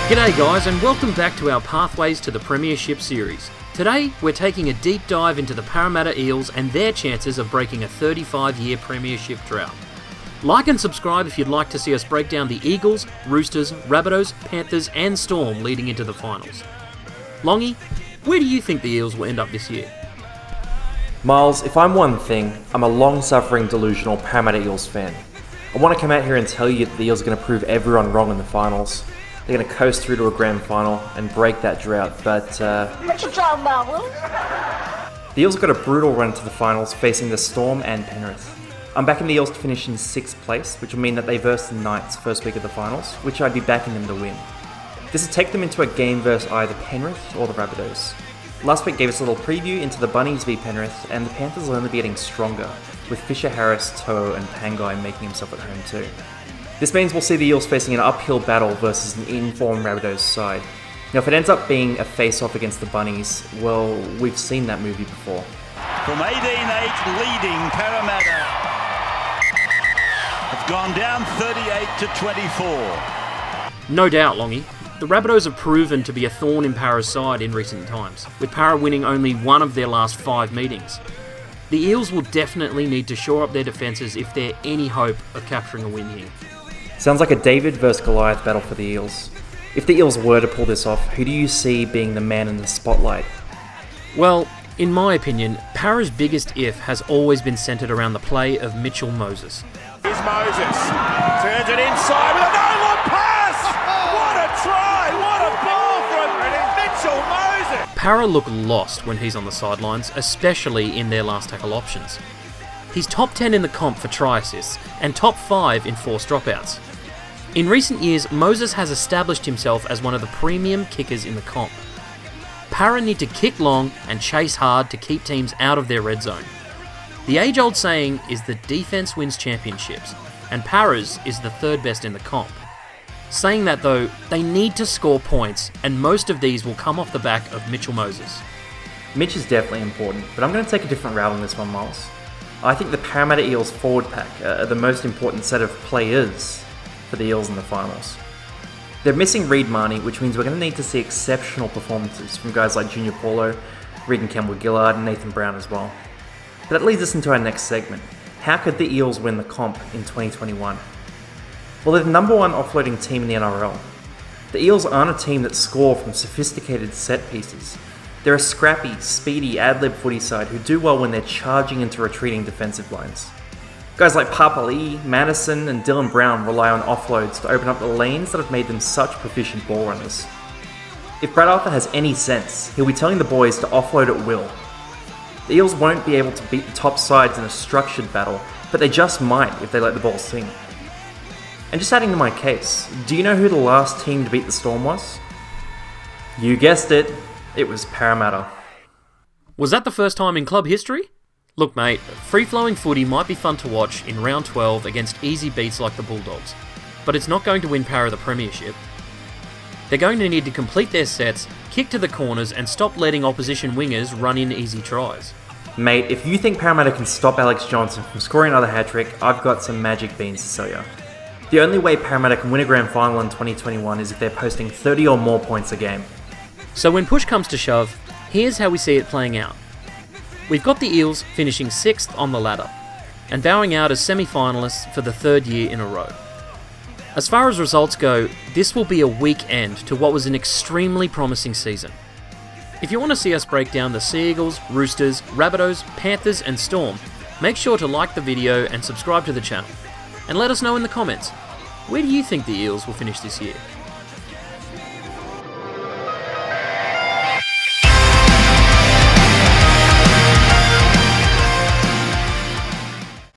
G'day guys, and welcome back to our Pathways to the Premiership series. Today, we're taking a deep dive into the Parramatta Eels and their chances of breaking a 35-year Premiership drought. Like and subscribe if you'd like to see us break down the Eagles, Roosters, Rabbitohs, Panthers and Storm leading into the finals. Longy, where do you think the Eels will end up this year? Miles, if I'm one thing, I'm a long-suffering delusional Parramatta Eels fan. I want to come out here and tell you that the Eels are going to prove everyone wrong in the finals. They're going to coast through to a grand final and break that drought, but What you talking about, Will? the Eels have got a brutal run to the finals facing the Storm and Penrith. I'm backing the Eels to finish in 6th place, which will mean that they verse the Knights first week of the finals, which I'd be backing them to win. This would take them into a game versus either Penrith or the Rabbitohs. Last week gave us a little preview into the Bunnies v Penrith, and the Panthers will only be getting stronger, with Fisher Harris, To'o and Pangai making himself at home too. This means we'll see the Eels facing an uphill battle versus an in-form Rabbitohs side. Now if it ends up being a face-off against the Bunnies, well, we've seen that movie before. From 18-8 leading, Parramatta have gone down 38-24. No doubt, Longy. The Rabbitohs have proven to be a thorn in Para's side in recent times, with Para winning only one of their last 5 meetings. The Eels will definitely need to shore up their defences if they're any hope of capturing a win here. Sounds like a David versus Goliath battle for the Eels. If the Eels were to pull this off, who do you see being the man in the spotlight? Well, in my opinion, Para's biggest if has always been centred around the play of Mitchell Moses. Here's Moses, turns it inside with a no-look pass! What a try! What a ball from Mitchell Moses! Para look lost when he's on the sidelines, especially in their last tackle options. He's top 10 in the comp for try assists and top 5 in forced dropouts. In recent years, Moses has established himself as one of the premium kickers in the comp. Para need to kick long and chase hard to keep teams out of their red zone. The age-old saying is that defense wins championships, and Para's is the 3rd best in the comp. Saying that though, they need to score points, and most of these will come off the back of Mitchell Moses. Mitch is definitely important, but I'm going to take a different route on this one, Miles. I think the Parramatta Eels forward pack are the most important set of players for the Eels in the finals. They're missing Reid Marnie, which means we're going to need to see exceptional performances from guys like Junior Paulo, Regan Campbell-Gillard and Nathan Brown as well. But that leads us into our next segment. How could the Eels win the comp in 2021? Well, they're the number 1 offloading team in the NRL. The Eels aren't a team that score from sophisticated set pieces. They're a scrappy, speedy, ad-lib footy side who do well when they're charging into retreating defensive lines. Guys like Papali'i, Madison and Dylan Brown rely on offloads to open up the lanes that have made them such proficient ball runners. If Brad Arthur has any sense, he'll be telling the boys to offload at will. The Eels won't be able to beat the top sides in a structured battle, but they just might if they let the ball swing. And just adding to my case, do you know who the last team to beat the Storm was? You guessed it. It was Parramatta. Was that the first time in club history? Look mate, free-flowing footy might be fun to watch in round 12 against easy beats like the Bulldogs, but it's not going to win Para the Premiership. They're going to need to complete their sets, kick to the corners and stop letting opposition wingers run in easy tries. Mate, if you think Parramatta can stop Alex Johnson from scoring another hat-trick, I've got some magic beans to sell you. The only way Parramatta can win a grand final in 2021 is if they're posting 30 or more points a game. So when push comes to shove, here's how we see it playing out. We've got the Eels finishing 6th on the ladder, and bowing out as semi-finalists for the 3rd year in a row. As far as results go, this will be a weak end to what was an extremely promising season. If you want to see us break down the Sea Eagles, Roosters, Rabbitohs, Panthers and Storm, make sure to like the video and subscribe to the channel. And let us know in the comments, where do you think the Eels will finish this year?